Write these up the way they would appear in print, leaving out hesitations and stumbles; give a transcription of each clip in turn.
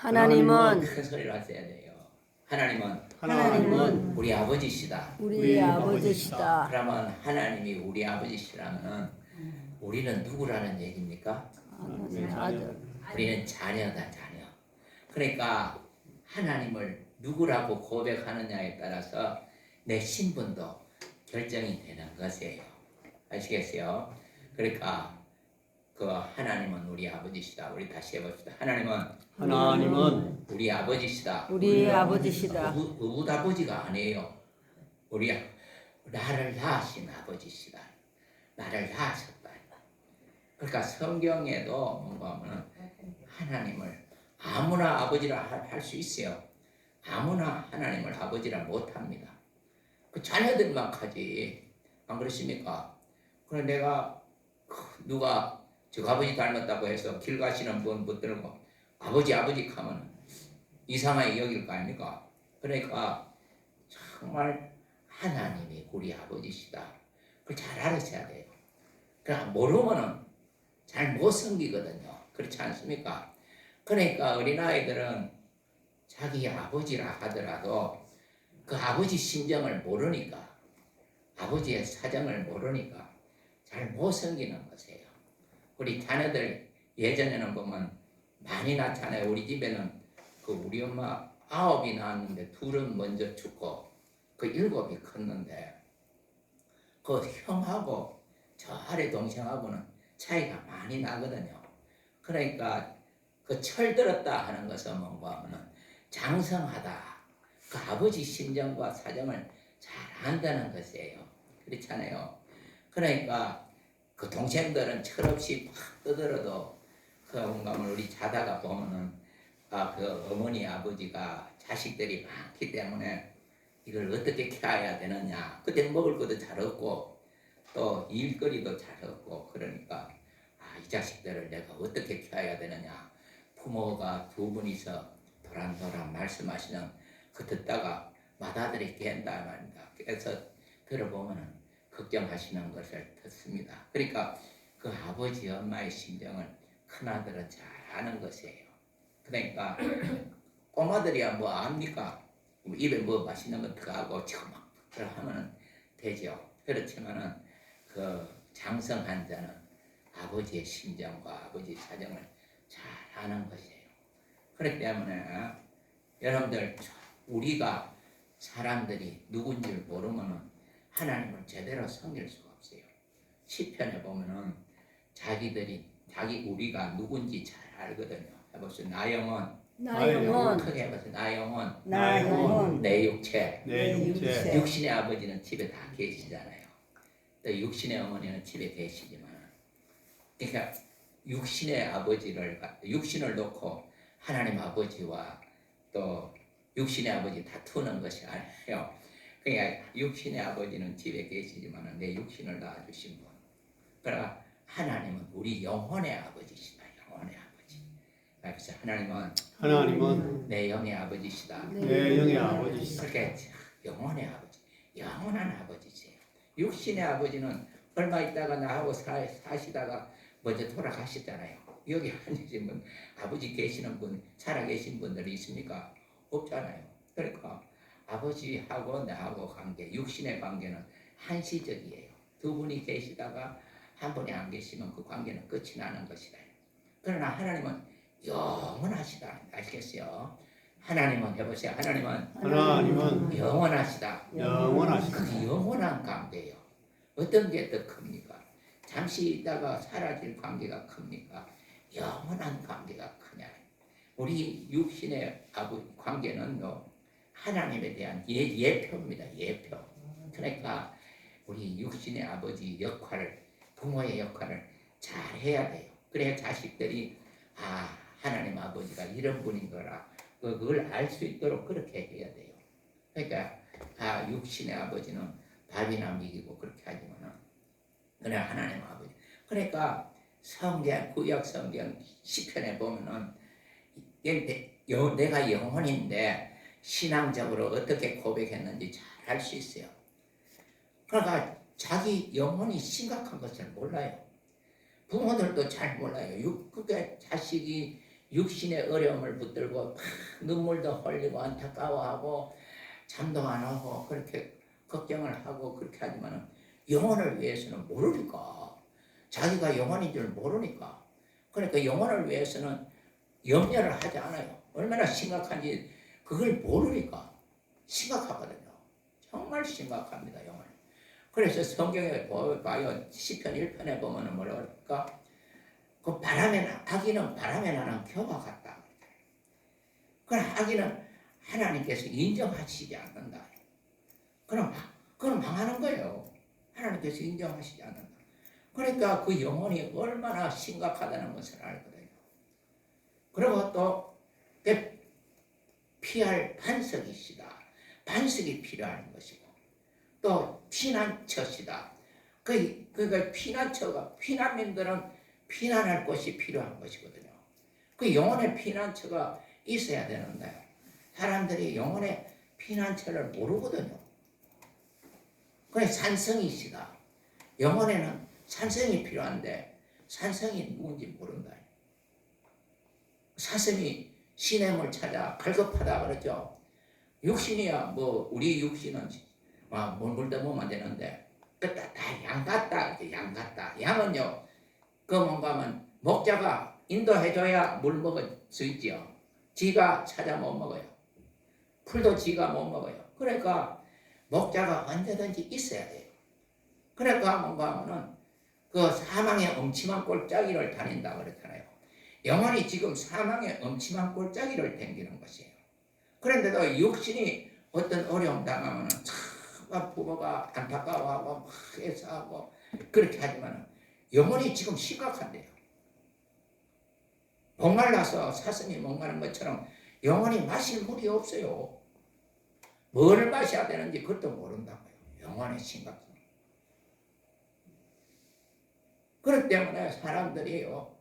하나님은 큰 소리를 하셔야 돼요. 하나님은 하나님은 우리 아버지시다. 우리 아버지시다. 그러면 하나님이 우리 아버지시라면 우리는 누구라는 얘기입니까? 아들. 우리는 자녀다, 자녀. 그러니까 하나님을 누구라고 고백하느냐에 따라서 내 신분도 결정이 되는 것이에요. 아시겠어요? 그러니까 그 하나님은 우리 아버지시다. 우리 다시 해봅시다. 하나님은 우리 아버지시다. 우리 아버지시다. 의붓 아버지가 아니에요. 우리 나를 낳으신 아버지시다. 나를 낳으셨다. 그러니까 성경에도 뭔가 하면 하나님을 아무나 아버지라 할 수 있어요. 아무나 하나님을 아버지라 못합니다. 그 자녀들만 하지. 안 그렇습니까? 그래 내가 누가 저 아버지 닮았다고 해서 길 가시는 분 붙들고 아버지 하면 이상하게 여길 거 아닙니까? 그러니까 정말 하나님이 우리 아버지시다. 그걸 잘 알으셔야 돼요. 그러니까 모르면은 잘 못 섬기거든요. 그렇지 않습니까? 그러니까 어린아이들은 자기 아버지라 하더라도 그 아버지 심정을 모르니까 아버지의 사정을 모르니까 잘 못 섬기는 것이에요. 우리 자녀들 예전에는 보면 많이 낳잖아요. 우리 집에는 그 우리 엄마 9이 낳았는데 2은 먼저 죽고 그 7이 컸는데 그 형하고 저 아래 동생하고는 차이가 많이 나거든요. 그러니까 그 철들었다 하는 것은 뭔가 하면은 장성하다. 그 아버지 심정과 사정을 잘 안다는 것이에요. 그렇잖아요. 그러니까 그 동생들은 철없이 팍 떠들어도 그 뭔가 우리 자다가 보면은 그 어머니 아버지가 자식들이 많기 때문에 이걸 어떻게 키워야 되느냐. 그때 먹을 것도 잘 없고 또 일거리도 잘 없고 그러니까 이 자식들을 내가 어떻게 키워야 되느냐. 부모가 2분이서 도란도란 말씀하시는 그 듣다가 맏아들이 깬다 말입니다. 그래서 들어보면은 걱정하시는 것을 듣습니다. 그러니까 그 아버지 엄마의 심정을 큰아들은 잘 아는 것이에요. 그러니까 꼬마들이야 뭐 압니까? 입에 뭐 맛있는 거 들어가고 지금 막 하면은 되죠. 그렇지만은 그 장성한 자는 아버지의 심정과 아버지 사정을 잘 아는 것이에요. 그렇기 때문에 여러분들 우리가 사람들이 누군지를 모르면은 하나님을 제대로 섬길 수가 없어요. 시편에 보면은 우리가 누군지 잘 알거든요. 해보세요. 나 영혼, 나 영혼, 크게 해보세요. 나 영혼, 나 영혼, 내 육체. 내 육체 육신의 아버지는 집에 다 계시잖아요. 또 육신의 어머니는 집에 계시지만, 그러니까 육신을 놓고 하나님 아버지와 또 육신의 아버지 다투는 것이 아니에요. 그러니까 육신의 아버지는 집에 계시지만 내 육신을 낳아주신 분. 그러나 하나님은 우리 영혼의 아버지시다. 영혼의 아버지. 그래서 하나님은 내 영의 아버지시다. 내 영의 아버지시다. 그렇게 영혼의 아버지, 영원한 아버지세요. 육신의 아버지는 얼마 있다가 나하고 사시다가 먼저 돌아가시잖아요. 여기 앉으신 분, 아버지 계시는 분, 살아계신 분들이 있습니까? 없잖아요. 그러니까 아버지하고 나하고 관계, 육신의 관계는 한시적이에요. 2분이 계시다가 한 분이 안 계시면 그 관계는 끝이 나는 것이다. 그러나 하나님은 영원하시다. 아시겠어요? 하나님은 해보세요. 하나님은 영원하시다. 영원하시다. 그 영원한 관계예요. 어떤 게 더 큽니까? 잠시 있다가 사라질 관계가 큽니까? 영원한 관계가 크냐? 우리 육신의 관계는 하나님에 대한 예표입니다. 예표. 그러니까 우리 육신의 아버지 역할을, 부모의 역할을 잘 해야 돼요. 그래야 자식들이 하나님 아버지가 이런 분인 거라 그걸 알 수 있도록 그렇게 해야 돼요. 그러니까 육신의 아버지는 밥이나 먹이고 그렇게 하지만은 그래 하나님 아버지. 그러니까 구약 성경 시편에 보면은 내가 영혼인데 신앙적으로 어떻게 고백했는지 잘 알 수 있어요. 그러니까 자기 영혼이 심각한 것을 몰라요. 부모들도 잘 몰라요. 그러니까 자식이 육신의 어려움을 붙들고 막 눈물도 흘리고 안타까워하고 잠도 안 오고 그렇게 걱정을 하고 그렇게 하지만은 영혼을 위해서는 모르니까, 자기가 영혼인 줄 모르니까, 그러니까 영혼을 위해서는 염려를 하지 않아요. 얼마나 심각한지 그걸 모르니까 심각하거든요. 정말 심각합니다, 영혼. 그래서 성경에 봐요. 시편 1편에 보면은 뭐라 그럴까? 그 아기는 바람에 나는 겨와 같다. 그 아기는 하나님께서 인정하시지 않는다. 그럼 망하는 거예요. 하나님께서 인정하시지 않는다. 그러니까 그 영혼이 얼마나 심각하다는 것을 알거든요. 그리고 또 피할 반석이시다. 반석이 필요한 것이고, 또 피난처시다. 그러니까 피난민들은 피난할 곳이 필요한 것이거든요. 그 영혼의 피난처가 있어야 되는데 사람들이 영혼의 피난처를 모르거든요. 그래서 산성이시다. 영혼에는 산성이 필요한데 산성이 누군지 모른다. 사슴이 시냇물 찾아 갈급하다 그러죠. 육신이야 뭐 우리 육신은 물도 보면 되는데 다 양 같다. 양 같다. 양은요 그 뭔가 하면 목자가 인도해줘야 물 먹을 수 있지요. 지가 찾아 못 먹어요. 풀도 지가 못 먹어요. 그러니까 목자가 언제든지 있어야 돼요. 그러니까 뭔가 하면은 그 사망의 엄침한 골짜기를 다닌다 그랬잖아요. 영혼이 지금 사망의 엄침한 골짜기를 다니는 것이에요. 그런데도 육신이 어떤 어려움 당하면은 참 부모가 안타까워하고 막 애써하고 그렇게 하지만 영혼이 지금 심각한데요. 목말라서 사슴이 목마른 것처럼 영혼이 마실 물이 없어요. 뭘 마셔야 되는지 그것도 모른다고요. 영혼의 심각성. 그렇기 때문에 사람들이요,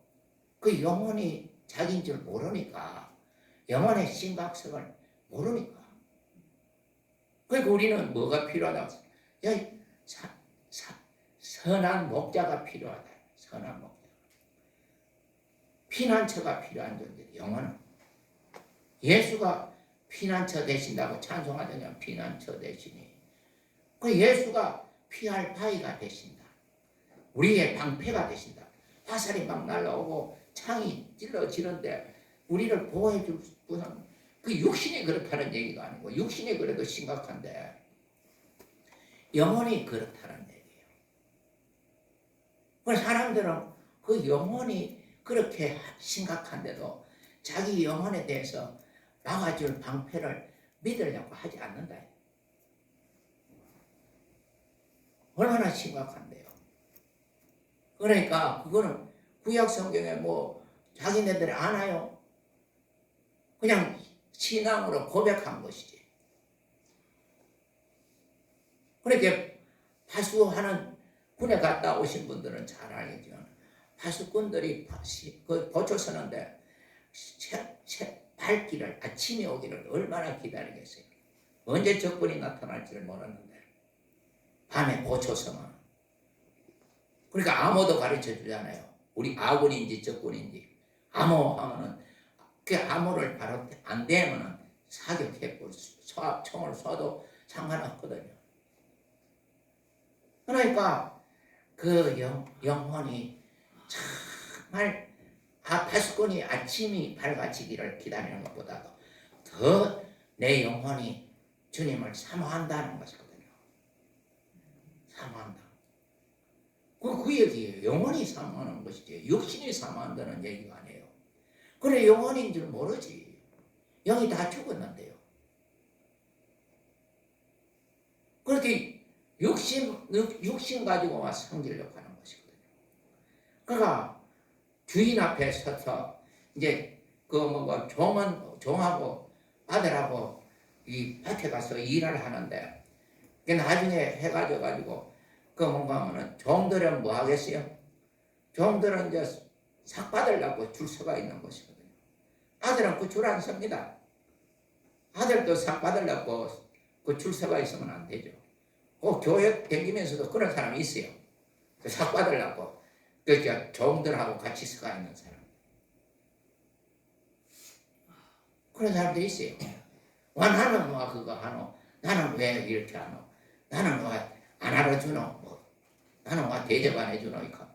그 영혼이 자기인 줄 모르니까, 영혼의 심각성을 모르니까. 그러니까 우리는 뭐가 필요하다고? 선한 목자가 필요하다. 선한 목자. 피난처가 필요한 존재. 영혼은 예수가 피난처 되신다고 찬송하잖아요. 피난처 되시니. 그 예수가 피할 바위가 되신다. 우리의 방패가 되신다. 화살이 막 날라오고 창이 찔러지는데 우리를 보호해 줄 분은 그 육신이 그렇다는 얘기가 아니고, 육신이 그래도 심각한데 영혼이 그렇다는 얘기예요. 그래서 사람들은 그 영혼이 그렇게 심각한데도 자기 영혼에 대해서 막아줄 방패를 믿으려고 하지 않는다. 얼마나 심각한데요. 그러니까 그거는 구약 성경에 뭐 자기네들이 아나요? 그냥 신앙으로 고백한 것이지. 그렇게 파수하는 군에 갔다 오신 분들은 잘 알겠죠. 파수꾼들이 그 보초 서는데 발길을 아침이 오기를 얼마나 기다리겠어요. 언제 적군이 나타날지를 몰랐는데 밤에 보초 서면. 그러니까 암호도 가르쳐 주잖아요. 우리 아군인지 적군인지. 암호 하면은 그 암호를 바로 안 되면은 사격했고 총을 쏴도 상관없거든요. 그러니까 그 영혼이 정말 파수꾼이 아침이 밝아지기를 기다리는 것보다도 더 내 영혼이 주님을 사모한다는 것이거든요. 사모한다. 그 얘기예요. 영혼이 사모하는 것이지 육신이 사모한다는 얘기가 아니에요. 그래 영혼인 줄 모르지. 영이 다 죽었는데요. 그렇게 육신 가지고만 성질려고 하는 것이거든요. 그러니까 주인 앞에 서서 이제 종하고 아들하고 이 밭에 가서 일을 하는데 나중에 해가 져가지고 하면은 종들은 뭐 하겠어요? 종들은 이제 삭 받으려고 줄 서가 있는 것이거든요. 아들은 그 줄 안 섭니다. 아들도 삭 받으려고 그 줄 서가 있으면 안 되죠. 교회 다니면서도 그런 사람이 있어요. 삭 받으려고 종들하고 같이 서가 있는 사람. 그런 사람들이 있어요. 와 나는 와 그거 하노? 나는 왜 이렇게 하노? 나는 와 안 알아주노? 뭐 나는 와 대접 안 해주노? 이거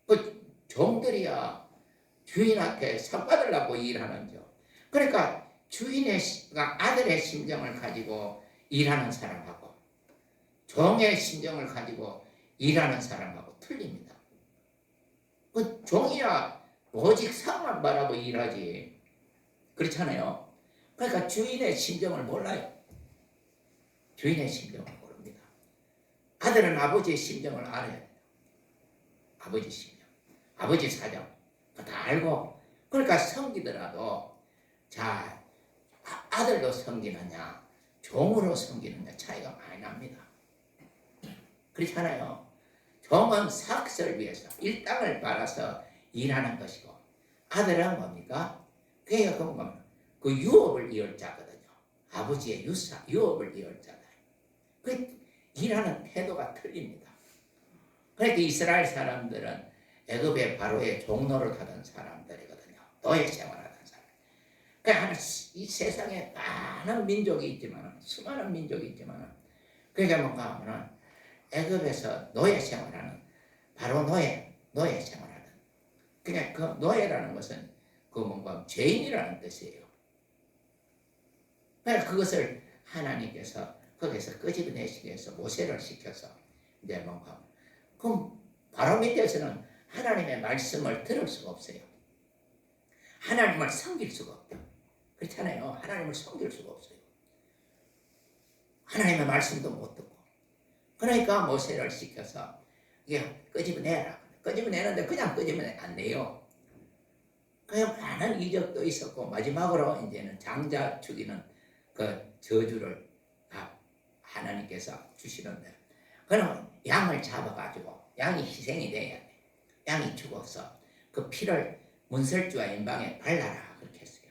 그 종들이야 주인한테 상 받으려고 일하는죠. 그러니까 아들의 심정을 가지고 일하는 사람하고 종의 심정을 가지고 일하는 사람하고 틀립니다. 그 종이야 오직 상만 바라고 일하지. 그렇잖아요. 그러니까 주인의 심정을 몰라요. 주인의 심정을 모릅니다. 아들은 아버지의 심정을 알아야 돼요. 아버지 심정, 아버지 사정 다 알고. 그러니까 섬기더라도 자 아들로 섬기느냐 종으로 섬기느냐 차이가 많이 납니다. 그렇잖아요. 종은 삭슬 위해서 일당을 빨아서 일하는 것이고 아들은 뭡니까? 그게 그 유업을 이을 자거든요. 아버지의 유업을 이을 자다. 그 일하는 태도가 틀립니다. 그러니까 이스라엘 사람들은 애굽의 바로의 종노릇 하던 사람들이거든요. 노예 생활하던 사람. 그러니까 이 세상에 많은 민족이 있지만 수많은 민족이 있지만 그게 뭔가 하면은 애굽에서 노예 생활하는 바로 노예 생활하던. 그냥 그 노예라는 것은 그 뭔가 죄인이라는 뜻이에요. 그러니까 그것을 하나님께서 거기서 끄집어내시기 위해서 모세를 시켜서 이제 뭔가 그럼 바로 밑에서는 하나님의 말씀을 들을 수가 없어요. 하나님을 섬길 수가 없죠. 그렇잖아요. 하나님을 섬길 수가 없어요. 하나님의 말씀도 못 듣고. 그러니까 모세를 시켜서 이게 끄집어내라. 끄집어내는데 그냥 끄집어내 안 내요. 그냥 많은 이적도 있었고 마지막으로 이제는 장자 죽이는 그 저주를 하나님께서 주시는데 그럼 양을 잡아가지고 양이 희생이 돼야 돼. 양이 죽어서 그 피를 문설주와 임방에 발라라 그렇게 했어요.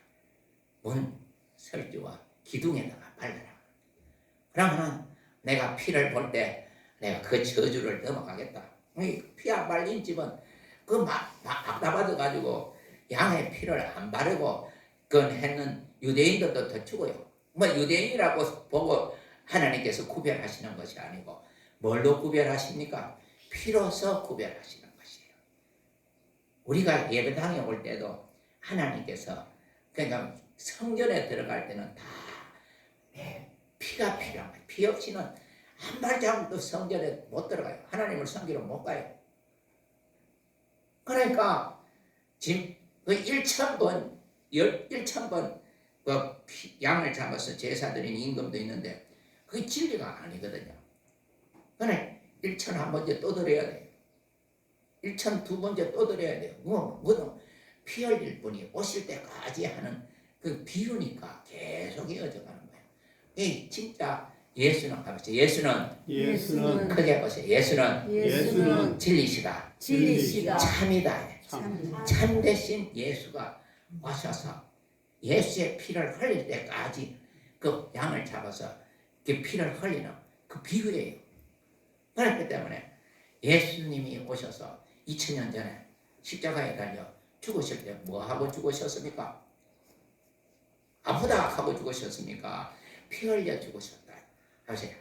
문설주와 기둥에다가 발라라. 그러면 내가 피를 볼 때 내가 그 저주를 넘어가겠다. 피 안 발린 집은 그 악다받아 가지고 양의 피를 안 바르고 그건 했는 유대인들도 더 죽어요. 뭐 유대인이라고 보고 하나님께서 구별하시는 것이 아니고 뭘로 구별하십니까? 피로서 구별하시는 것이에요. 우리가 예배당에 올 때도 하나님께서 그러니까 성전에 들어갈 때는 다 피가 필요한 거예요. 피 없이는 한 발자국도 성전에 못 들어가요. 하나님을 섬기러 못 가요. 그러니까 지금 그 1,000번 그 양을 잡아서 제사 드리는 임금도 있는데 그게 진리가 아니거든요. 그래 1,001번째 또 드려야 돼요. 1,002번째 또 드려야 돼요. 뭐든 피 흘릴 분이 오실 때까지 하는 그 비유니까 계속 이어져가는 거예요. 이 진짜 예수는 가보세요. 예수는 크게 보세요. 예수는 진리시다. 참이다. 참 대신 예수가 오셔서 예수의 피를 흘릴 때까지 그 양을 잡아서 그 피를 흘리는 그 비유예요. 그렇기 때문에 예수님이 오셔서 2000년 전에 십자가에 달려 죽으실 때 뭐하고 죽으셨습니까? 아프다 하고 죽으셨습니까? 피 흘려 죽으셨다.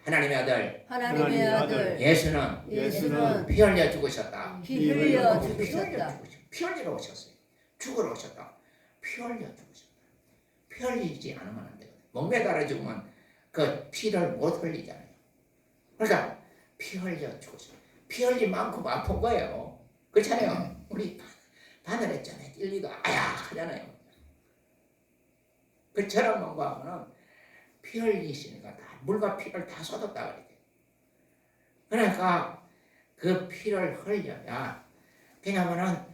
하나님의 아들 예수는 피 흘려 죽으셨다. 피 흘려 죽으셨다. 피 흘리러 오셨어요. 죽으러 오셨다. 피 흘려 죽으셨다. 피 흘리지 않으면 안 되거든요. 목매달아 죽으면 그 피를 못 흘리잖아요. 그러니까 피 흘려 죽으셨다. 피 흘린 만큼 아픈 거예요. 그렇잖아요. 우리 바늘에 전에 찔리도 아야 하잖아요. 그처럼 뭔가 하면은 피 흘리시니까 다 물과 피를 다 쏟았다 그래요. 그러니까 그 피를 흘려야 왜냐하면은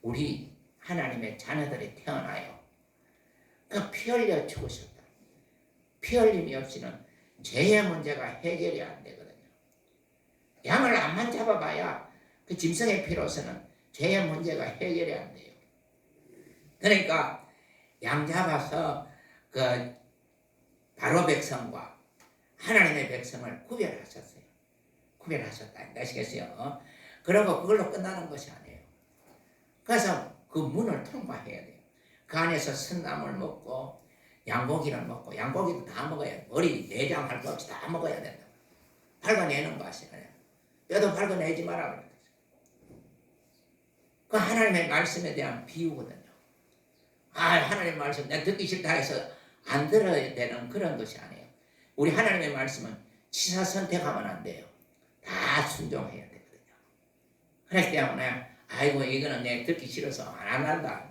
우리 하나님의 자녀들이 태어나요. 그 피 흘려 죽으셨다. 피 흘림이 없이는 죄의 문제가 해결이 안 되거든요. 양을 암만 잡아봐야 그 짐승의 피로서는 죄의 문제가 해결이 안 돼요. 그러니까 양 잡아서 그 바로 백성과 하나님의 백성을 구별하셨어요. 구별하셨다. 아시겠어요? 그리고 그걸로 끝나는 것이 아니에요. 그래서 그 문을 통과해야 돼요. 그 안에서 선나무를 먹고 양고기를 먹고 양고기도 다 먹어야 돼. 머리 내장 할 것 없이 다 먹어야 된다. 밟아내는 것이야. 뼈도 밟아내지 마라 그랬어. 그 하나님의 말씀에 대한 비유거든요. 하나님의 말씀 내가 듣기 싫다 해서 안 들어야 되는 그런 것이 아니에요. 우리 하나님의 말씀은 취사 선택하면 안 돼요. 다 순종해야 되거든요. 그렇기 때문에 아이고 이거는 내가 듣기 싫어서 안 한다.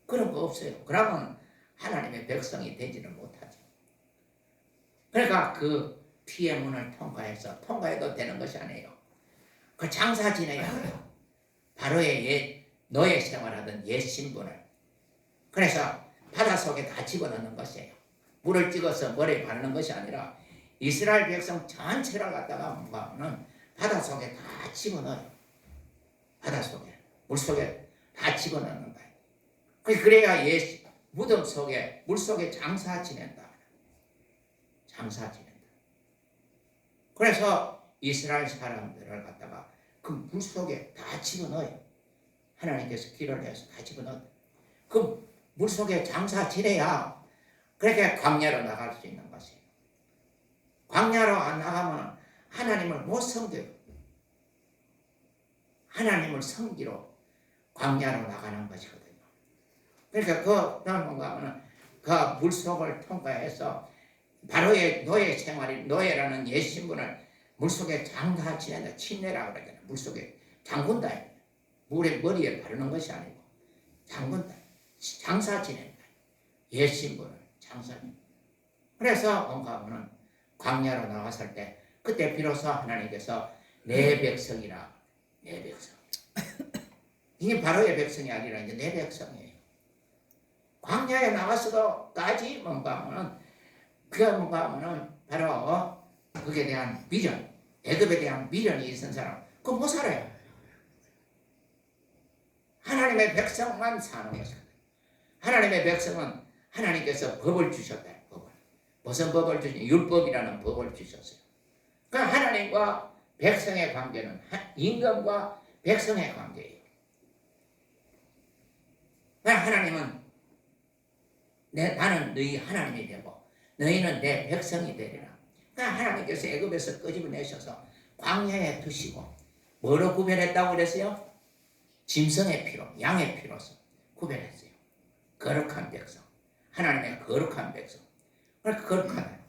그런 거 없어요. 그러면 하나님의 백성이 되지는 못하죠. 그러니까 그 피의 문을 통과해도 되는 것이 아니에요. 그 장사 지내야 해요. 바로의 노예 생활하던 옛 신분을. 그래서 바닷속에 다 집어넣는 것이에요. 물을 찍어서 머리에 바르는 것이 아니라 이스라엘 백성 전체를 갖다가 뭔가는 바닷속에 다 집어넣어요. 바닷속에, 물속에 다 집어넣는 거예요. 그래야 무덤 속에, 물속에 장사 지낸다. 장사 지낸다. 그래서 이스라엘 사람들을 갖다가 그 물속에 다 집어넣어요. 하나님께서 길을 내서 다 집어넣어요. 그 물속에 장사 지내야 그렇게 광야로 나갈 수 있는 것이에요. 광야로 안 나가면 하나님을 못 섬겨요. 하나님을 섬기러 광야로 나가는 것이거든요. 그러니까 그 물속을 통과해서 바로의 노예 생활이 노예라는 옛 신분을 물속에 장사 지낸다. 침례라고 그러잖아요. 물속에 잠근다. 물에 머리에 바르는 것이 아니고 잠근다. 장사 지낸다. 옛 신분을 장사. 그래서 뭔가는 광야로 나갔을 때 그때 비로소 하나님께서 내 백성이라. 내 백성. 이게 바로의 백성이 아니라 이제 내 백성이에요. 광야에 나갔어도까지 뭔가는 바로 그에 대한 미련, 애굽에 대한 미련이 있는 사람, 그거 못 살아요. 하나님의 백성만 사는 것이다. 하나님의 백성은 하나님께서 법을 주셨다. 법을. 무슨 법을 주셨냐? 율법이라는 법을 주셨어요. 그러니까 하나님과 백성의 관계는 임금과 백성의 관계예요. 그러니까 하나님은 나는 너희 하나님이 되고 너희는 내 백성이 되리라. 그러니까 하나님께서 애굽에서 끄집어내셔서 광야에 두시고 뭐로 구별했다고 그랬어요? 짐승의 피로, 양의 피로서 구별했어요. 거룩한 백성, 하나님의 거룩한 백성. 그러니까 거룩하다,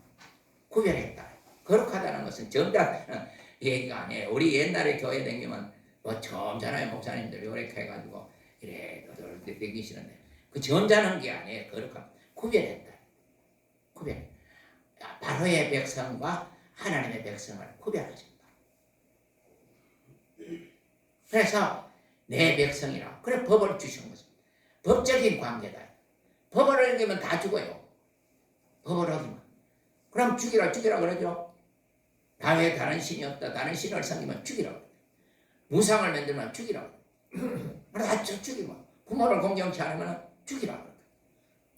구별했다. 거룩하다는 것은 점잖다는 얘기가 아니에요. 우리 옛날에 교회 다니면 뭐 점잖아요. 목사님들 이렇게 해가지고 이래 되기시는데 그 점잖은 게 아니에요. 거룩한, 구별했다. 구별. 바로의 백성과 하나님의 백성을 구별하신다. 그래서 내 백성이라. 그래 법을 주신 것입니다. 법적인 관계다. 법을 어기면 다 죽어요. 법을 어기면. 그럼 죽이라 그러죠. 다음에 다른 신이 없다. 다른 신을 섬기면 죽이라. 무상을 만들면 죽이라. 다 죽이면. 부모를 공경치 않으면 죽이라.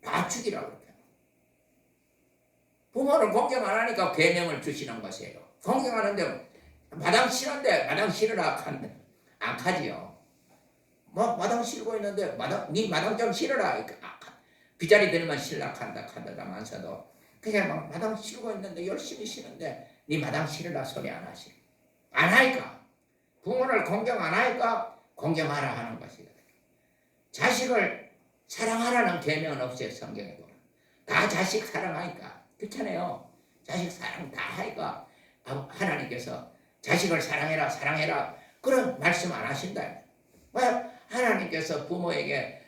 다 죽이라. 부모를 공경 안 하니까 계명을 주시는 것이에요. 공경하는데 마당 치는데 마당 치르라 하는데 안 하지요. 뭐 마당 치르고 있는데 네 마당 좀 치르라. 빗자리 들면 실락한다 하다가면서도 그냥 막 마당 치르고 있는데 열심히 치는데 네 마당 치르라 소리 안 하시. 안 하니까 부모를 공경 안 하니까 공경하라 하는 것이거든요. 자식을 사랑하라는 계명은 없어요. 성경에 보면 다 자식 사랑하니까. 그렇잖아요. 자식 사랑 다 하니까 하나님께서 자식을 사랑해라 그런 말씀 안 하신다. 왜? 하나님께서 부모에게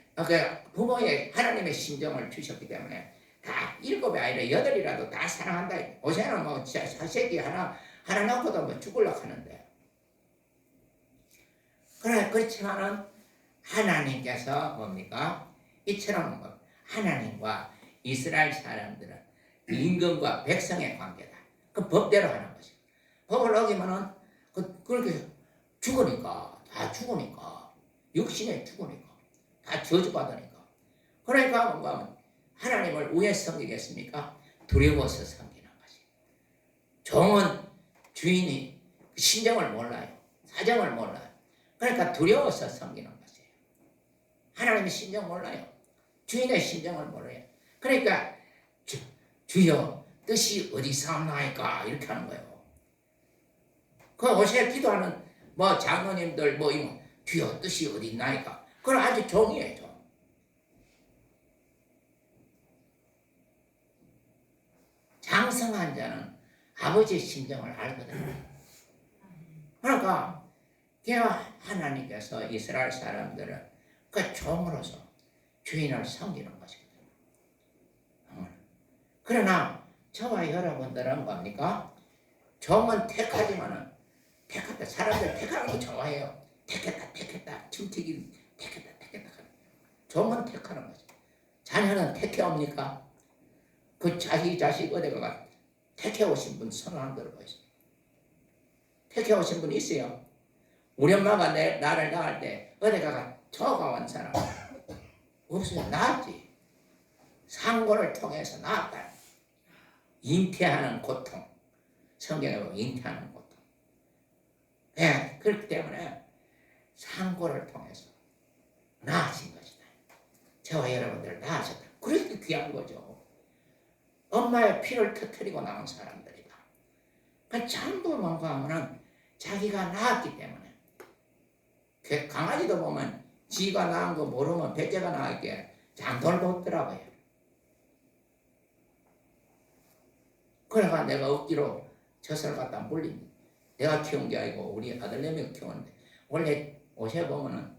부모의 하나님의 심정을 주셨기 때문에 다 7이 아니라 8이라도 다 사랑한다. 요새는 뭐 새끼 하나 낳고도 뭐 죽으려고 하는데. 그렇지만은 하나님께서 뭡니까? 이처럼 하나님과 이스라엘 사람들은 임금과 백성의 관계다. 그 법대로 하는 것이고 법을 어기면은 그렇게 죽으니까 다 죽으니까 육신에 죽으니까 다 저주받으니까 그러니까 뭔가 하나님을 왜 섬기겠습니까? 두려워서 섬기는 것이. 종은 주인이 심정을 몰라요. 사정을 몰라요. 그러니까 두려워서 섬기는 것이에요. 하나님의 심정 몰라요. 주인의 심정을 몰라요. 그러니까 주여 뜻이 어디사옵나이까 이렇게 하는 거예요. 그 옷에 기도하는 뭐 장로님들 뭐 이모 주여 뜻이 어디 있나이까 그건 아주 종이에요. 종. 장성한 자는 아버지의 심정을 알거든요. 그러니까 하나님께서 이스라엘 사람들은 그 종으로서 주인을 섬기는 것이거든요. 그러나 저와 여러분들은 뭡니까? 종은 택하지만은 택했다. 사람들 택하는 거 좋아해요. 택했다. 침튀기 택했다. 종은 택하는 거죠. 자녀는 택해옵니까? 그 자식 어디가 택해오신 분 손을 안 들어보세요. 택해오신 분 있어요. 우리 엄마가 나를 낳을 때 어디가 저가 온 사람 없어요. 낳았지. 상고를 통해서 낳았다. 잉태하는 고통. 성경에 보면 잉태하는 고통. 네, 그렇기 때문에 상고를 통해서 낳으신 것이다. 저와 여러분들을 낳으셨다. 그렇게 귀한 거죠. 엄마의 피를 터뜨리고 나온 사람들이다. 그 전부 뭔가 하면은 자기가 낳았기 때문에. 강아지도 보면 지가 낳은 거 모르면 백제가 낳을게 장돌도 없더라고요. 그래가 내가 억지로 젖을 갖다 물린 내가 키운 게 아니고 우리 아들내미가 키웠는데 원래 옷에 보면은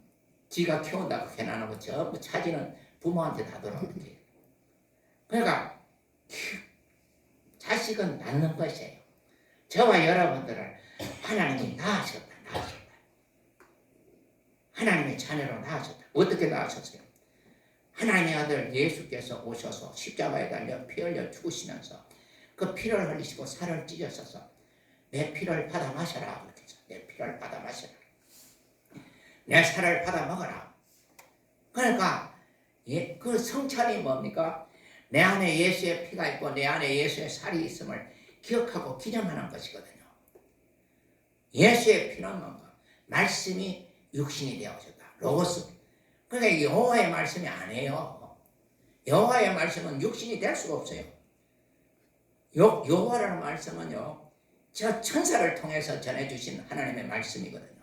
지가 키운다고 해놔놓고 전부 차지는 부모한테 다 돌아오게. 그러니까 자식은 낳는 것이에요. 저와 여러분들을 하나님이 낳으셨다. 하나님의 자녀로 낳으셨다. 어떻게 낳으셨어요? 하나님의 아들 예수께서 오셔서 십자가에 달려 피 흘려 죽으시면서 그 피를 흘리시고 살을 찢으셔서 내 피를 받아 마셔라. 그렇게 해서 내 피를 받아 마셔라. 내 살을 받아 먹어라. 그러니까 그 성찬이 뭡니까? 내 안에 예수의 피가 있고 내 안에 예수의 살이 있음을 기억하고 기념하는 것이거든요. 예수의 피는 뭔가? 말씀이 육신이 되어졌다. 로고스. 그러니까 여호와의 말씀이 아니에요. 여호와의 말씀은 육신이 될 수가 없어요. 여호와라는 말씀은요, 저 천사를 통해서 전해주신 하나님의 말씀이거든요.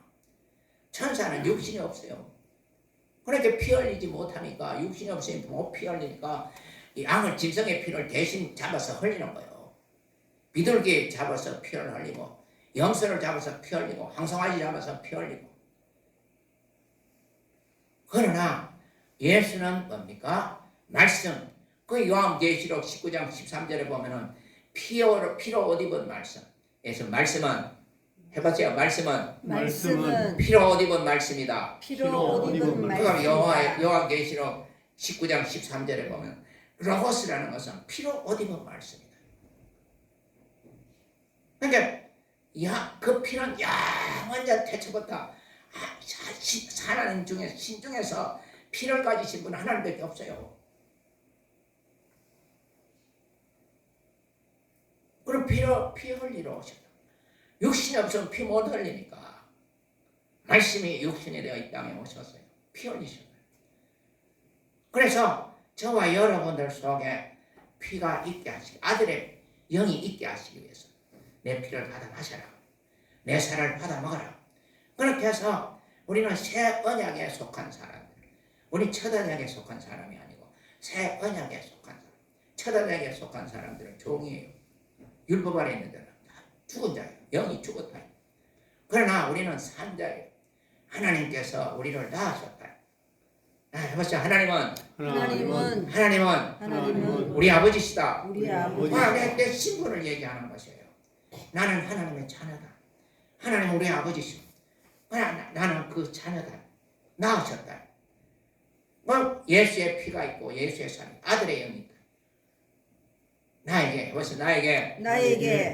천사는 육신이 없어요. 그렇게 피 흘리지 못하니까 육신이 없으니 못 피 흘리니까 이 양을 짐승의 피를 대신 잡아서 흘리는 거예요. 비둘기 잡아서 피를 흘리고 염소를 잡아서 피 흘리고 황송아지 잡아서 피 흘리고. 그러나 예수는 뭡니까? 말씀. 그 요한계시록 19장 13절에 보면은 피로 옷 입은 말씀. 그래서 말씀은 해보세요. 말씀은 피로 옷 입은 말씀이다. 피로 옷 입은 그럼 말씀이다. 요한계시록 19장 13절에 보면 로고스라는 것은 피로 옷 입은 말씀이다. 그러니까 그 피는 완전 태초부터 하나님 중에 신중에서 피를 가지신 분은 하나님밖에 없어요. 그럼 피 흘리러 오셨다. 육신이 없으면 피 못 흘리니까 말씀이 육신이 되어 이 땅에 오셨어요. 피 흘리셨어요. 그래서 저와 여러분들 속에 피가 있게 하시기, 아들의 영이 있게 하시기 위해서 내 피를 받아 마셔라. 내 살을 받아 먹어라. 그렇게 해서 우리는 새 언약에 속한 사람들. 우리 첫 언약에 속한 사람이 아니고 새 언약에 속한 사람. 첫 언약에 속한 사람들은 종이에요. 율법 아래 있는 자는 죽은 자예요. 영이 죽었다. 그러나 우리는 산 자예요. 하나님께서 우리를 낳으셨다. 해보세요. 하나님은 우리 아버지시다. 우리 아버지. 내 신분을 얘기하는 것이에요. 나는 하나님의 자녀다. 하나님 우리 아버지시고 나는 그 자녀다. 낳으셨다. 예수의 피가 있고 예수의 살이 아들의 영이 있다. 나에게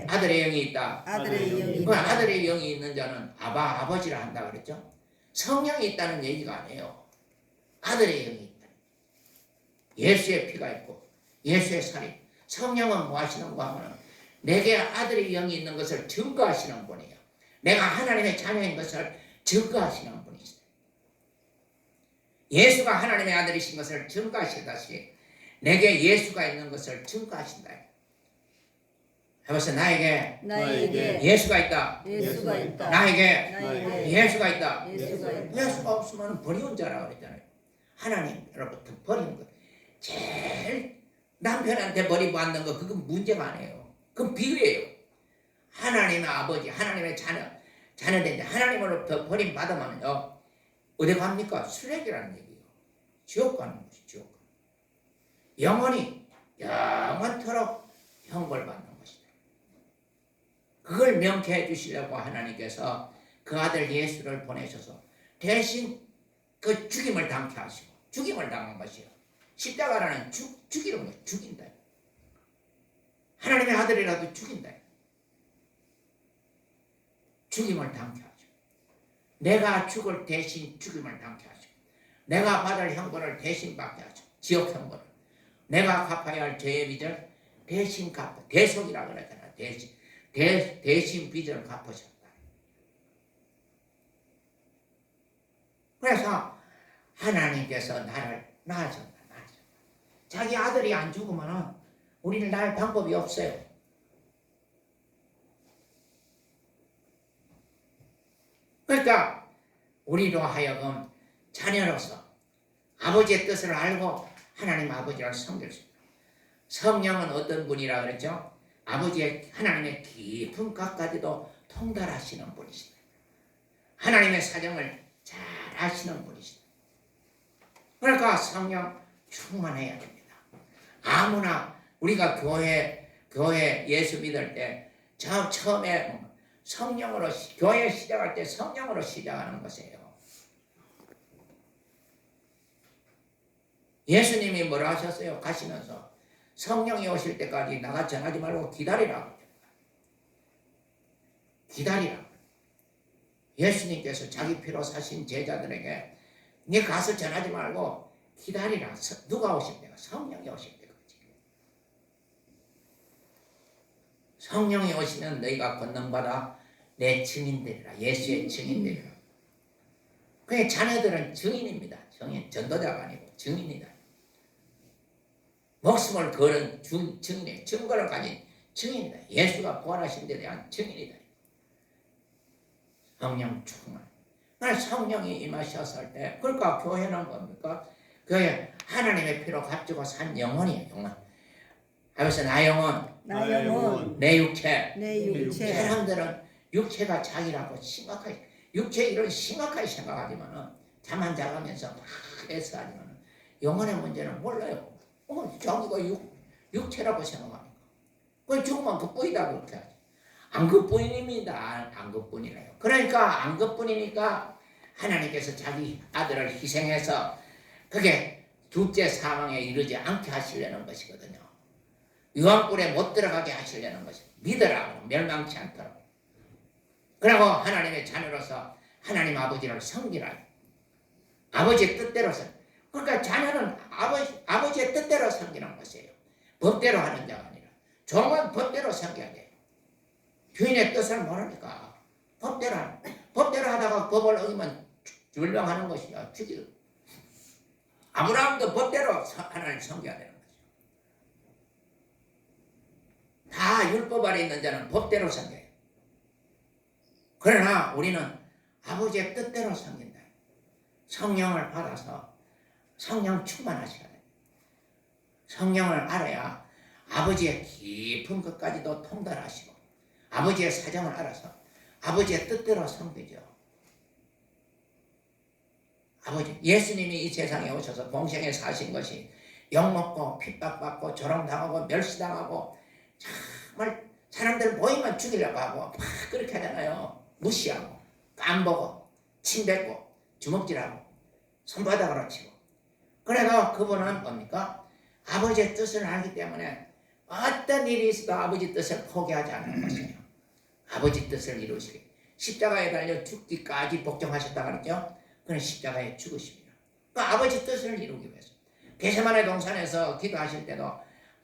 아들의 영이 있다. 아들의 영이 있는 자는 아버지라 한다 그랬죠. 성령이 있다는 얘기가 아니에요. 아들의 영이 있다. 예수의 피가 있고 예수의 살이. 성령은 뭐 하시는가 하면 내게 아들의 영이 있는 것을 증거하시는 분이에요. 내가 하나님의 자녀인 것을 증거하시는 분이시다. 예수가 하나님의 아들이신 것을 증거하시다시 내게 예수가 있는 것을 증거하신다. 해보세요. 나에게 나에게 예수가 있다. 예수가 있다. 나에게 나에게 예수가 있다. 예수가 있다. 예수가 없으면 버리운 자라 그랬잖아요. 하나님으로부터 버리는 것. 제일 남편한테 버림받는 거 그건 문제가 아니에요. 그건 비유예요. 하나님의 아버지, 하나님의 자녀된 하나님으로부터 버림받으면요. 어디 갑니까? 술래기라는 얘기예요. 지옥 가는 것이 지옥. 영원히 영원토록 형벌받는 것이다. 그걸 명쾌해 주시려고 하나님께서 그 아들 예수를 보내셔서 대신 그 죽임을 당케 하시고 죽임을 당한 것이요. 십자가라는 죽이는 거 죽인다. 하나님의 아들이라도 죽인다. 죽임을 당케 하시고 내가 죽을 대신 죽임을 당케 하시고 내가 받을 형벌을 대신 받게 하시고 지옥 형벌을 내가 갚아야 할 죄의 빚을 대신 갚아 대속이라고 그랬잖아. 대신 빚을 갚으셨다. 그래서 하나님께서 나를 낳으셨다. 자기 아들이 안 죽으면 우리는 낳을 방법이 없어요. 그러니까 우리로 하여금 자녀로서 아버지의 뜻을 알고 하나님 아버지를 섬길 수 있다. 성령은 어떤 분이라 그랬죠? 아버지의 하나님의 깊은 것까지도 통달하시는 분이시다. 하나님의 사정을 잘 아시는 분이시다. 그러니까 성령 충만해야 됩니다. 아무나 우리가 교회 예수 믿을 때 처음에 성령으로 교회 시작할 때 성령으로 시작하는 것이에요. 예수님이 뭐라 하셨어요? 가시면서 성령이 오실 때까지 나가 전하지 말고 기다리라. 기다리라. 예수님께서 자기 피로 사신 제자들에게 네 가서 전하지 말고 기다리라. 누가 오실 때가? 성령이 오실 때까지. 성령이 오시면 너희가 권능받아 내 증인되리라. 예수의 증인되리라. 그게 자녀들은 증인입니다. 증인, 전도자가 아니고 증인이다. 목숨을 걸은 증인이에요. 증거를 가진 증인이다. 예수가 부활하신 데 대한 증인이다. 성령 충만. 성령이 임하셨을 때, 그러니까 교회는 뭡니까? 교회 하나님의 피로 값주고 산 영혼이에요. 영혼. 하면서 나 영혼, 나 영혼 내 육체. 내 육체 사람들은 육체가 자기라고 심각하게 육체 일을 심각하게 생각하지만은 잠안 자가면서 막 애써하지만은 영혼의 문제는 몰라요. 자기가 육체라고 생각하니까. 그 죽으면 그뿐이다 그렇게 하지. 안 그뿐입니다. 안 그뿐이래요. 그러니까 안 그뿐이니까 하나님께서 자기 아들을 희생해서 그게 둘째 사망에 이르지 않게 하시려는 것이거든요. 유황불에 못 들어가게 하시려는 것이 믿으라 멸망치 않도록. 그리고 하나님의 자녀로서 하나님 아버지를 섬기라. 아버지의 뜻대로서. 그러니까 자녀는 아버지의 뜻대로 섬기는 것이에요. 법대로 하는 자가 아니라. 종은 법대로 섬겨야 돼요. 주인의 뜻을 모르니까 법대로 하다가 법을 어기면 멸망하는 것이야. 죽이고. 아브라함도 법대로 하나님 섬겨야 되는 거죠. 다 율법 아래 있는 자는 법대로 섬겨요. 그러나 우리는 아버지의 뜻대로 섬긴다. 성령을 받아서 성령 충만하셔야 돼요. 성령을 알아야 아버지의 깊은 것까지도 통달하시고 아버지의 사정을 알아서 아버지의 뜻대로 섬기죠. 아버지, 예수님이 이 세상에 오셔서 공생에 사신 것이 욕먹고 핍박받고 조롱당하고 멸시당하고 정말 사람들 모이면 죽이려고 하고 막 그렇게 하잖아요. 무시하고 깜보고 침뱉고 주먹질하고 손바닥으로 치고. 그래도 그분은 뭡니까? 아버지의 뜻을 알기 때문에 어떤 일이 있어도 아버지 뜻을 포기하지 않는 것이에요. 아버지 뜻을 이루시기. 십자가에 달려 죽기까지 복종하셨다 그랬죠? 그는 십자가에 죽으십니다. 그 아버지 뜻을 이루기 위해서. 게세마네 동산에서 기도하실 때도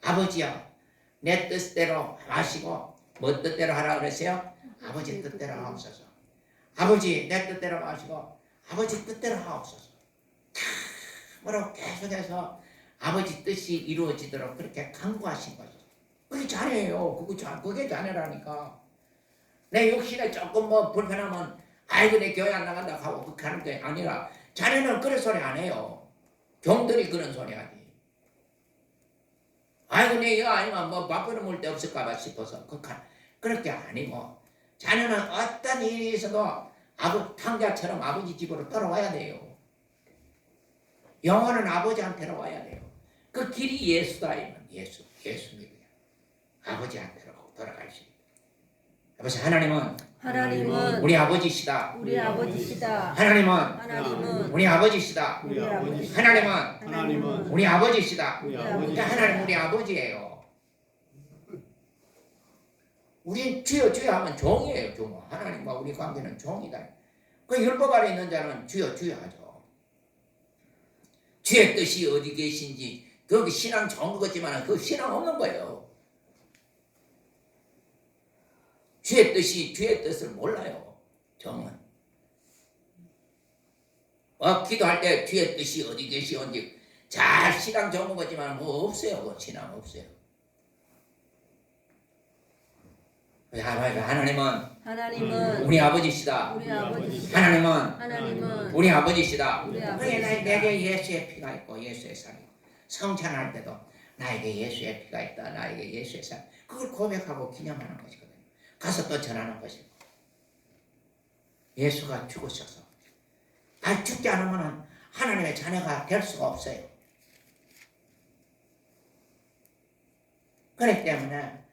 아버지야 내 뜻대로 하시고 뭐 뜻대로 하라 그랬어요? 아버지 뜻대로 하옵소서. 아버지 내 뜻대로 하시고 아버지 뜻대로 하옵소서. 참으로 계속해서 아버지 뜻이 이루어지도록 그렇게 간구하신 거죠. 그게 자네예요. 그게 자네라니까. 내 육신에 조금 뭐 불편하면 아이고 내 교회 안 나간다 하고 그렇게 하는 게 아니라 자네는 그런 소리 안 해요. 종들이 그런 소리 하지. 아이고 내 이거 아니면 뭐 밥벌어 먹을 데 없을까봐 싶어서 그렇게 아니고 자네는 어떤 일이 있어도 탕자처럼 아버지 집으로 돌아와야 돼요. 영혼은 아버지한테로 와야 돼요. 그 길이 예수다. 예수 믿어요. 아버지한테로 돌아갈 수 있다. 아버지 하나님은 우리 아버지시다. 우리 아버지시다. 하나님은 우리 아버지시다. 우리 아버지 하나님은 우리 아버지시다. 우리 그러니까 아버지 하나님 우리 아버지예요. 우린 주여 주여 하면 종이에요. 종. 하나님과 우리 관계는 종이다. 그 율법 아래 있는 자는 주여 주여 하죠. 주의 뜻이 어디 계신지 그 신앙 좋은 것 같지만 그 신앙 없는 거예요. 주의 뜻을 몰라요. 종은. 기도할 때 주의 뜻이 어디 계시온지 잘 신앙 좋은 것 같지만 뭐 없어요. 그 신앙 없어요. 하나님은 우리 아버지시다. 우리 아버지. 하나님은 우리 아버지시다. 우리 그래 아버지시다. 내게 예수의 피가 있고 예수의 살이 있고 성찬할 때도 나에게 예수의 피가 있다. 나에게 예수의 살. 그걸 고백하고 기념하는 것이거든요. 가서 또 전하는 것이고 예수가 죽으셔서 죽지 않으면 하나님의 자녀가 될 수가 없어요. 그렇기 때문에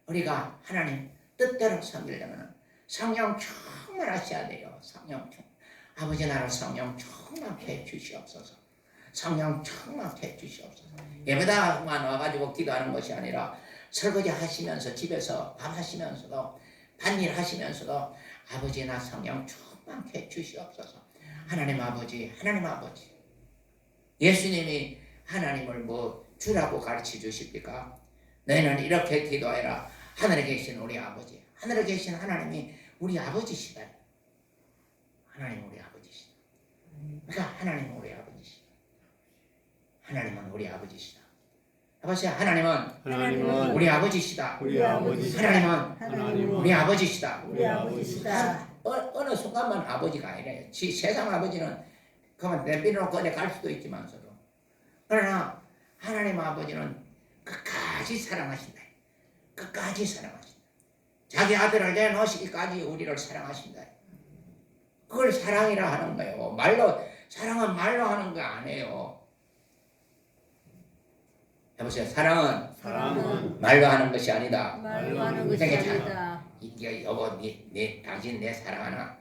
우리가 하나님 뜻대로 섬기려면 성령 충만하셔야 돼요. 성령 충만. 아버지 나라 성령 충만케 해주시옵소서. 성령 충만케 해주시옵소서. 예배당만 와가지고 기도하는 것이 아니라 설거지 하시면서 집에서 밥 하시면서도 밭일 하시면서도 아버지 나 성령 충만케 해주시옵소서. 하나님 아버지 예수님이 하나님을 뭐 주라고 가르쳐 주십니까? 너희는 이렇게 기도해라. 하늘에 계신 우리 아버지, 하늘에 계신 하나님이 우리 아버지시다. 하나님 우리 아버지시다. 그러니까 하나님은 우리 아버지시다. 하나님은 우리 아버지시다. 아버지 하나님은 우리 아버지시다. 우리 아버지 하나님은 우리 아버지시다. 우리 아버지시다. 어느 순간만 아버지가 아니래요. 세상 아버지는 그만 내비놓고 어디 갈 수도 있지만서도 그러나 하나님 아버지는 끝까지 사랑하신다. 끝까지 사랑하신다. 자기 아들을 내놓으시기까지 우리를 사랑하신다. 그걸 사랑이라 하는 거예요. 사랑은 말로 하는 거 아니에요. 해보세요. 사랑은 말로 하는 것이 아니다. 말로 하는 것이 아니다. 이게 여보, 당신 내 사랑하나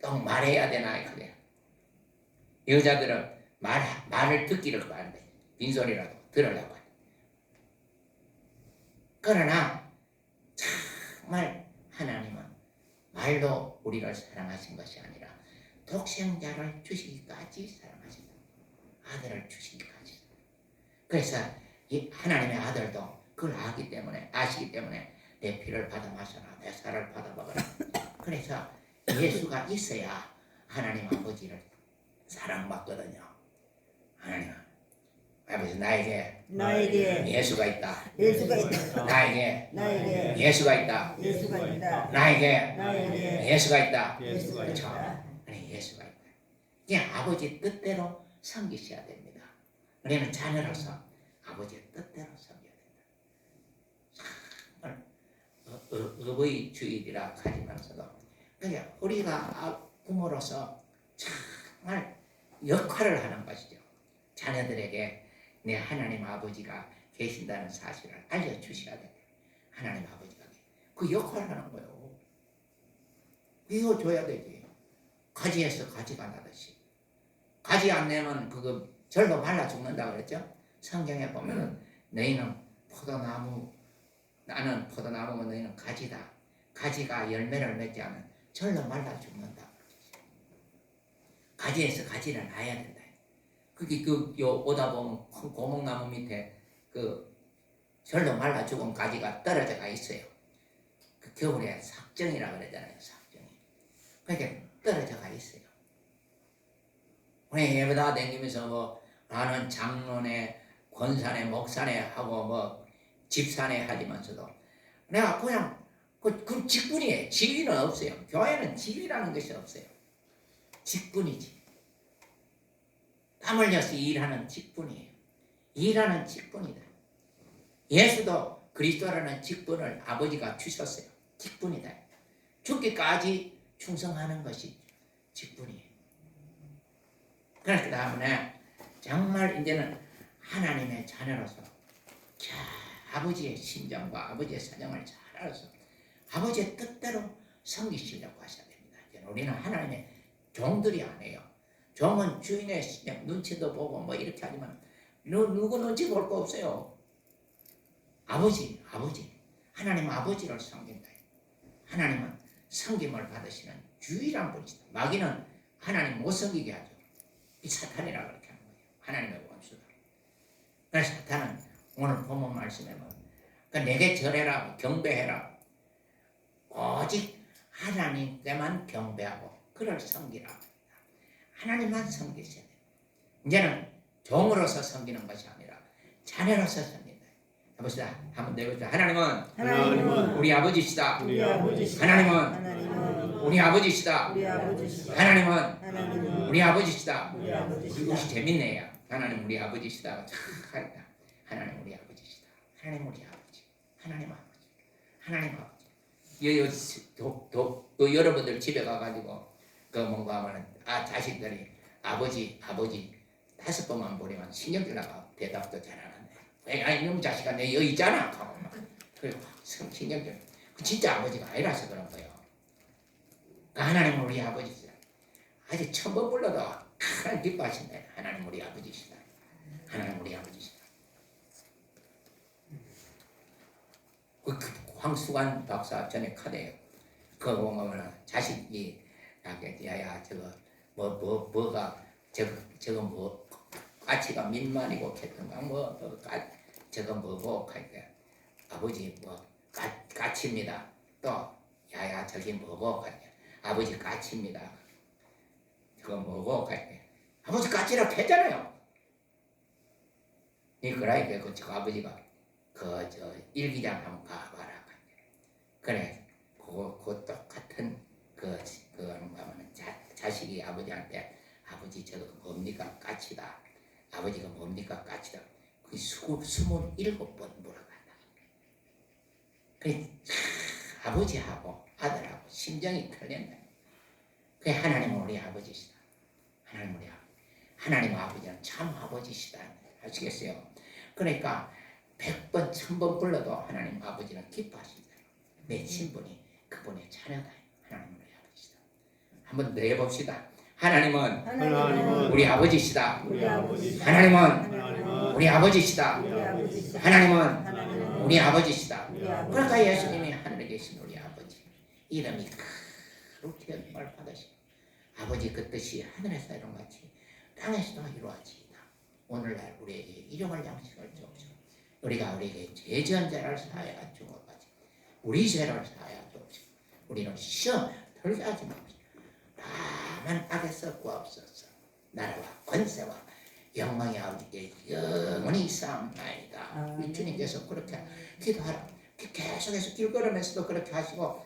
꼭 말해야 되나 그래. 여자들은 말을 듣기를 바란대. 빈소리라도 들으려고 해. 그러나 정말 하나님은 말로 우리를 사랑하신 것이 아니라 독생자를 주시기까지 사랑하신다. 아들을 주시기까지. 그래서 이 하나님의 아들도 그걸 아시기 때문에 내 피를 받아 마셔라. 내 살을 받아 먹어라. 그래서 예수가 있어야 하나님 아버지를 사랑받거든요. 하나님 아버지 나에게 예수가 있다. 나에게 예수가 있다. 나에게 예수가 있다. 그렇죠? 그래, 예수가 있다. 그냥 아버지 뜻대로 섬기셔야 됩니다. 우리는 자녀로서 아버지의 뜻대로 섬겨야 된다. 어버이 주일이라 하지만서도 그냥 우리가 부모로서 정말 역할을 하는 것이죠. 자녀들에게 내 하나님 아버지가 계신다는 사실을 알려주셔야 돼요. 하나님 아버지가 그 역할을 하는 거예요. 이어줘야 되지. 가지에서 가지가 나듯이. 가지 안 내면 그거 절로 말라 죽는다고 그랬죠. 성경에 보면은 너희는 포도나무, 나는 포도나무면 너희는 가지다. 가지가 열매를 맺지 않으면 절로 말라 죽는다. 가지에서 가지를 놔야 된다. 그게 오다 보면 큰 고목나무 밑에 절로 말라 죽은 가지가 떨어져가 있어요. 그 겨울에 삭정이라 그러잖아요. 삭정이. 그렇게 떨어져가 있어요. 우리 예배다 다니면서 나는 장론의 권사네 목사네 하고 뭐 집사네 하지만서도 내가 그냥 그 직분이에요. 지위는 없어요. 교회는 지위라는 것이 없어요. 직분이지. 땀 흘려서 일하는 직분이에요. 일하는 직분이다. 예수도 그리스도라는 직분을 아버지가 주셨어요. 직분이다. 죽기까지 충성하는 것이 직분이에요. 그래서 그 다음에 정말 이제는 하나님의 자녀로서 아버지의 심정과 아버지의 사정을 잘 알아서 아버지의 뜻대로 섬기시려고 하셔야 됩니다. 우리는 하나님의 종들이 아니에요. 종은 주인의 심정, 눈치도 보고 뭐 이렇게 하지만 누구 눈치 볼 거 없어요. 아버지, 하나님 아버지를 섬긴다. 하나님은 섬김을 받으시는 유일한 분이시다. 마귀는 하나님 못 섬기게 하죠. 이 사탄이라 그렇게 하는 거예요. 하나님의 원수다. 그래서 사탄은 오늘 본문 말씀에 보면 내게 절해라, 경배해라. 오직 하나님께만 경배하고 그를 섬기라. 하나님만 섬기셔야 돼요. 이제는 종으로서 섬기는 것이 아니라 자녀로서 섬긴다. 해봅시다. 한번 내보자. 하나님은 우리 아버지시다. 우리 아버지시다. 하나님은 우리 아버지시다. 우리 아버지시다. 하나님은 우리 아버지시다. 우리 아버지시다. 이것이 재밌네요. 하나님 우리 아버지시다. 하나님 우리 아버지시다. 하나님 우리 아버지. 하나님 아버지. 하나님 아버지. 여러분들 집에 가가지고 그 뭔가 하면 자식들이 아버지 5번만 보내면 신경질 나가 대답도 잘 안 한대. 왜 이놈 자식아 내 여기 있잖아. 그리고 신경질. 진짜 아버지가 아니라서 그런 거예요. 하나님은 우리 아버지시다. 아직 1000번 불러도 큰 기뻐하신다. 하나님 우리 아버지시다. 하나님 우리 아버지시다. 그 황수관 박사 전에 카드에요. 그거 보면 자식이 야야 저거 뭐가 저거 뭐 까치가 민만이고 개통가 저거 뭐고 할때 아버지 뭐 까치입니다. 또 야야 저기 뭐고 할때 아버지 까치입니다. 저거 뭐고 할때 아버지 까치라고 했잖아요. 그러니까 그 아버지가 저 일기장 한번 가봐라. 그래 그 똑같은 가면 자식이 아버지한테 아버지 저거 뭡니까 까치다. 아버지가 뭡니까 까치다. 그 27번 물어간다. 그 아버지하고 아들하고 심정이 틀린다. 그 하나님은 우리 아버지시다. 하나님 우리 아버지. 하나님 아버지는 참 아버지시다. 아시겠어요? 그러니까 100번 1000번 불러도 하나님 아버지는 기뻐하신다. 내 신분이 그분의 자녀다. 하나님 우리 아버지시다. 한번 더 해봅시다. 하나님은 우리 아버지시다. 하나님은 우리 아버지시다. 하나님은 우리 아버지시다. 그러니까 예수님이 하늘에 계신 우리 아버지 이름이 그렇게 정말 받으시고 아버지 그 뜻이 하늘에서 이룬같이 땅에서도 이루어지이다. 오늘날 우리에게 일용할 양식을 주옵소서. 우리가 우리에게 죄 지은 자를 사하여 주옵소서. 우리 죄를 사하여 주옵소서. 우리는 시험 들게 하지 마옵소서. 다만 악에서 구하옵소서. 나라와 권세와 영광이 아버지께 영원히 있사옵나이다. 우리 주님께서 그렇게 기도하라. 계속해서 길 걸으면서도 그렇게 하시고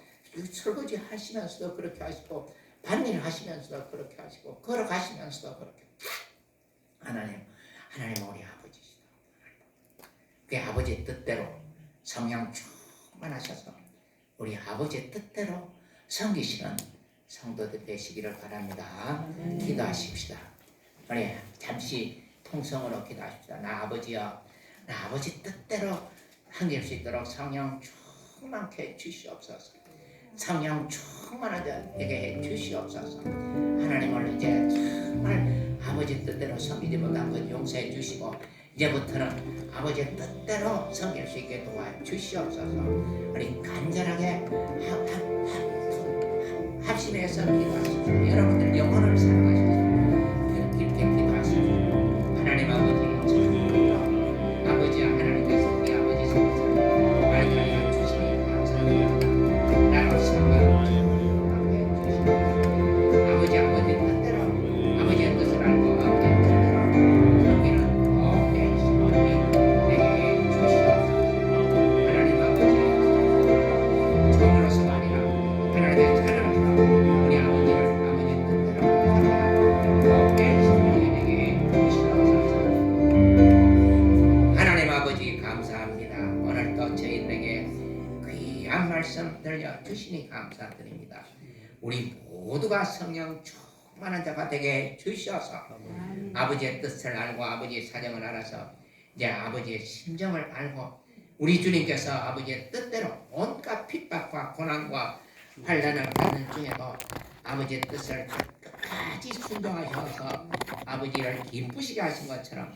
설거지 하시면서도 그렇게 하시고 밭일 하시면서도 그렇게 하시고 걸어가시면서도 그렇게 하나님 우리 아버지시다. 그 아버지의 뜻대로 성령 충만하셔서 우리 아버지의 뜻대로 섬기시는 성도들 되시기를 바랍니다. 기도하십시다. 우리 잠시 통성으로 기도하십시다. 나 아버지여, 나 아버지 뜻대로 섬길 수 있도록 성령 충만케 주시옵소서. 성령 충만하게 해 주시옵소서. 하나님을 이제 정말 아버지 뜻대로 섬기지 못한 것 용서해 주시고 이제부터는 아버지의 뜻대로 섬길 수 있게 도와주시옵소서. 우리 간절하게 합심해서 기도하십시오. 여러분들 영혼을 사랑하십시오. 이렇게 기도하십시오. 하나님 아버지야 하나님께서 우리 아버지 속에서 말씀을 주시니 감사합니다. 나로 섬기는 아버지 뜻대로 아버지의 뜻을 알고 아버지의 뜻대로 섬기는 복된 신앙이 들려 주시니 감사드립니다. 우리 모두가 성령 충만한 자가 되게 주시어서 아버지의 뜻을 알고 아버지의 사정을 알아서 이제 아버지의 심정을 알고 우리 주님께서 아버지의 뜻대로 온갖 핍박과 고난과 환난을 받는 중에도 아버지의 뜻을 끝까지 순종하셔서 아버지를 기쁘시게 하신 것처럼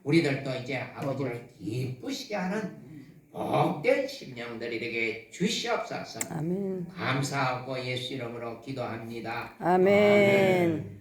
우리들도 이제 아버지를 기쁘시게 하는 복된 심령들이 되게 주시옵소서. 아멘. 감사하고 예수 이름으로 기도합니다. 아멘.